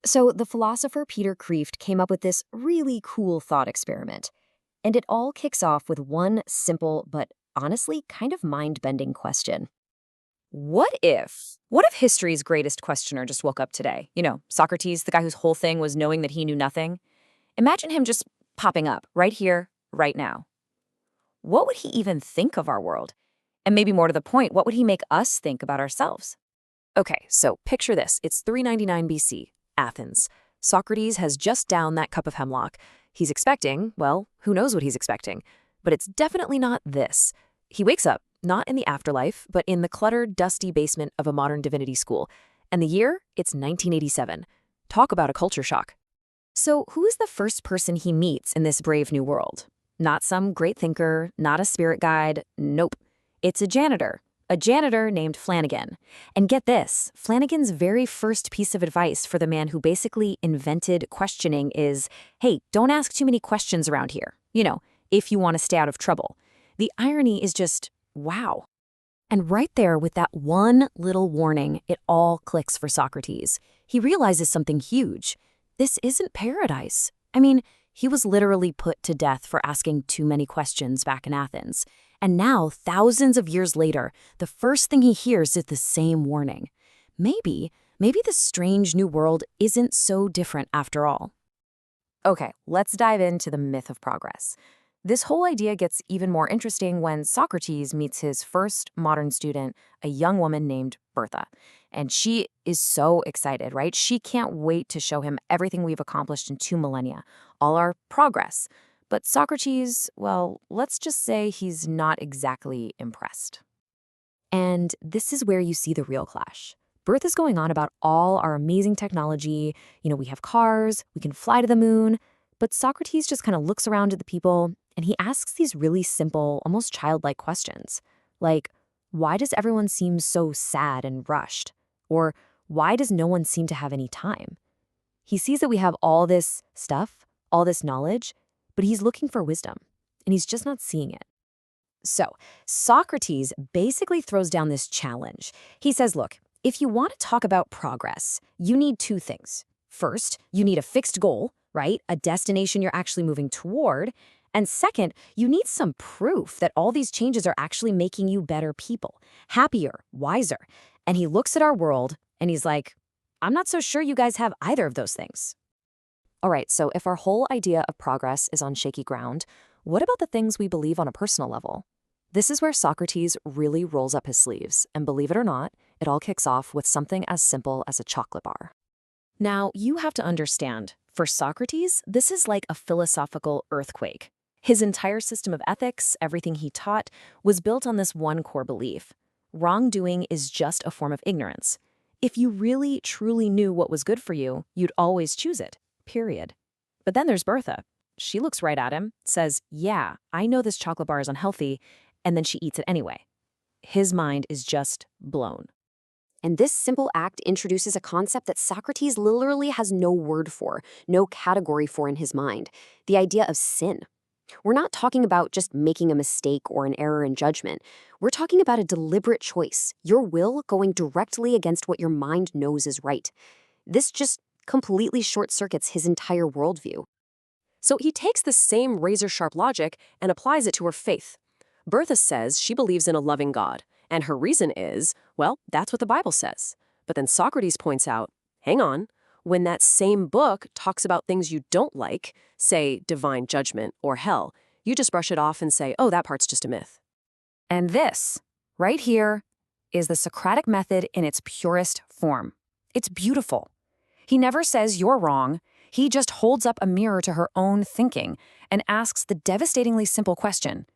So the philosopher Peter Kreeft came up with this really cool thought experiment. And it all kicks off with one simple but honestly kind of mind-bending question. What if history's greatest questioner just woke up today? Socrates, the guy whose whole thing was knowing that he knew nothing. Imagine him just popping up right here, right now. What would he even think of our world? And maybe more to the point, what would he make us think about ourselves? Okay, so picture this. It's 399 BC, Athens. Socrates has just downed that cup of hemlock. He's expecting, well, who knows what he's expecting? But it's definitely not this. He wakes up, not in the afterlife, but in the cluttered, dusty basement of a modern divinity school. And the year? It's 1987. Talk about a culture shock. So who is the first person he meets in this brave new world? Not some great thinker, not a spirit guide, nope. It's a janitor. A janitor named Flanagan. And get this, Flanagan's very first piece of advice for the man who basically invented questioning is, hey, don't ask too many questions around here. If you want to stay out of trouble. The irony is just, wow. And right there with that one little warning, it all clicks for Socrates. He realizes something huge. This isn't paradise. I mean, he was literally put to death for asking too many questions back in Athens. And now, thousands of years later, the first thing he hears is the same warning. Maybe this strange new world isn't so different after all. Okay, let's dive into the myth of progress. This whole idea gets even more interesting when Socrates meets his first modern student, a young woman named Bertha. And she is so excited, right? She can't wait to show him everything we've accomplished in 2 millennia, all our progress. But Socrates, well, let's just say he's not exactly impressed. And this is where you see the real clash. Bertha's going on about all our amazing technology. We have cars, we can fly to the moon. But Socrates just kind of looks around at the people and he asks these really simple, almost childlike questions. Like, why does everyone seem so sad and rushed? Or why does no one seem to have any time? He sees that we have all this stuff, all this knowledge, but he's looking for wisdom, and he's just not seeing it. So, Socrates basically throws down this challenge. He says, look, if you want to talk about progress, you need 2 things. First, you need a fixed goal, right? A destination you're actually moving toward. And second, you need some proof that all these changes are actually making you better people, happier, wiser. And he looks at our world and he's like, I'm not so sure you guys have either of those things. All right, so if our whole idea of progress is on shaky ground, what about the things we believe on a personal level? This is where Socrates really rolls up his sleeves, and believe it or not, it all kicks off with something as simple as a chocolate bar. Now, you have to understand, for Socrates, this is like a philosophical earthquake. His entire system of ethics, everything he taught, was built on this one core belief. Wrongdoing is just a form of ignorance. If you really, truly knew what was good for you, you'd always choose it, period. But then there's Bertha. She looks right at him, says, yeah, I know this chocolate bar is unhealthy, and then she eats it anyway. His mind is just blown. And this simple act introduces a concept that Socrates literally has no word for, no category for in his mind, the idea of sin. We're not talking about just making a mistake or an error in judgment. We're talking about a deliberate choice, your will going directly against what your mind knows is right. This just completely short-circuits his entire worldview. So he takes the same razor-sharp logic and applies it to her faith. Bertha says she believes in a loving God, and her reason is, well, that's what the Bible says. But then Socrates points out, hang on, when that same book talks about things you don't like, say divine judgment or hell, you just brush it off and say, oh, that part's just a myth. And this, right here, is the Socratic method in its purest form. It's beautiful. He never says you're wrong. He just holds up a mirror to her own thinking and asks the devastatingly simple question.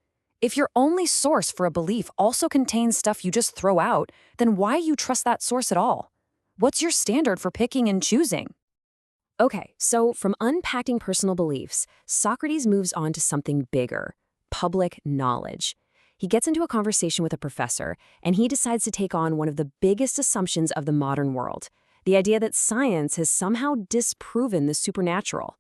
If your only source for a belief also contains stuff you just throw out, then why you trust that source at all? What's your standard for picking and choosing? Okay, so from unpacking personal beliefs, Socrates moves on to something bigger, public knowledge. He gets into a conversation with a professor, and he decides to take on one of the biggest assumptions of the modern world, the idea that science has somehow disproven the supernatural.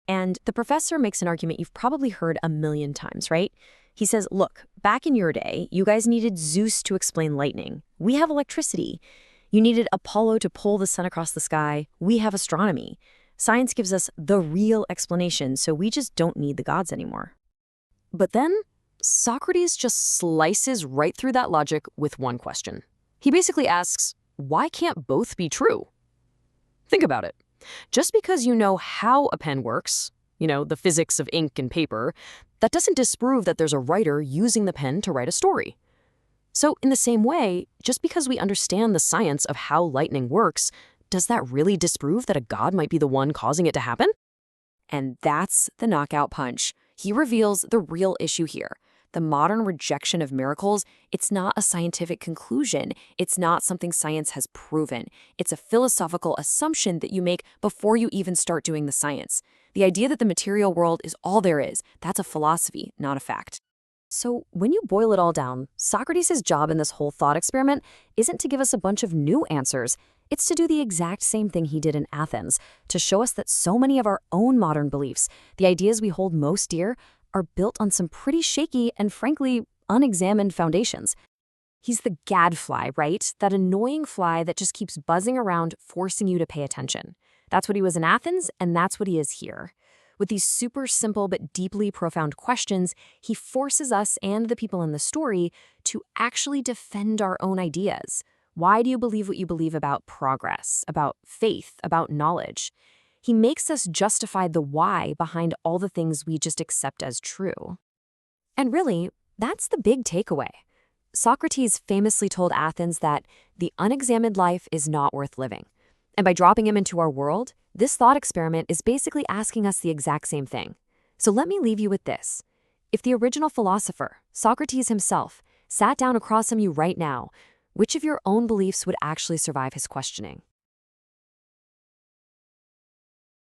And the professor makes an argument you've probably heard a million times, right? He says, look, back in your day, you guys needed Zeus to explain lightning. We have electricity. You needed Apollo to pull the sun across the sky. We have astronomy. Science gives us the real explanation, so we just don't need the gods anymore. But then, Socrates just slices right through that logic with one question. He basically asks, why can't both be true? Think about it. Just because you know how a pen works, the physics of ink and paper, that doesn't disprove that there's a writer using the pen to write a story. So in the same way, just because we understand the science of how lightning works, does that really disprove that a god might be the one causing it to happen? And that's the knockout punch. He reveals the real issue here. The modern rejection of miracles, it's not a scientific conclusion. It's not something science has proven. It's a philosophical assumption that you make before you even start doing the science. The idea that the material world is all there is, that's a philosophy, not a fact. So when you boil it all down, Socrates' job in this whole thought experiment isn't to give us a bunch of new answers. It's to do the exact same thing he did in Athens, to show us that so many of our own modern beliefs, the ideas we hold most dear, are built on some pretty shaky and frankly unexamined foundations. He's the gadfly, right? That annoying fly that just keeps buzzing around, forcing you to pay attention. That's what he was in Athens, and that's what he is here. With these super simple but deeply profound questions, he forces us and the people in the story to actually defend our own ideas. Why do you believe what you believe about progress, about faith, about knowledge? He makes us justify the why behind all the things we just accept as true. And really, that's the big takeaway. Socrates famously told Athens that the unexamined life is not worth living. And by dropping him into our world, this thought experiment is basically asking us the exact same thing. So let me leave you with this. If the original philosopher, Socrates himself, sat down across from you right now, which of your own beliefs would actually survive his questioning?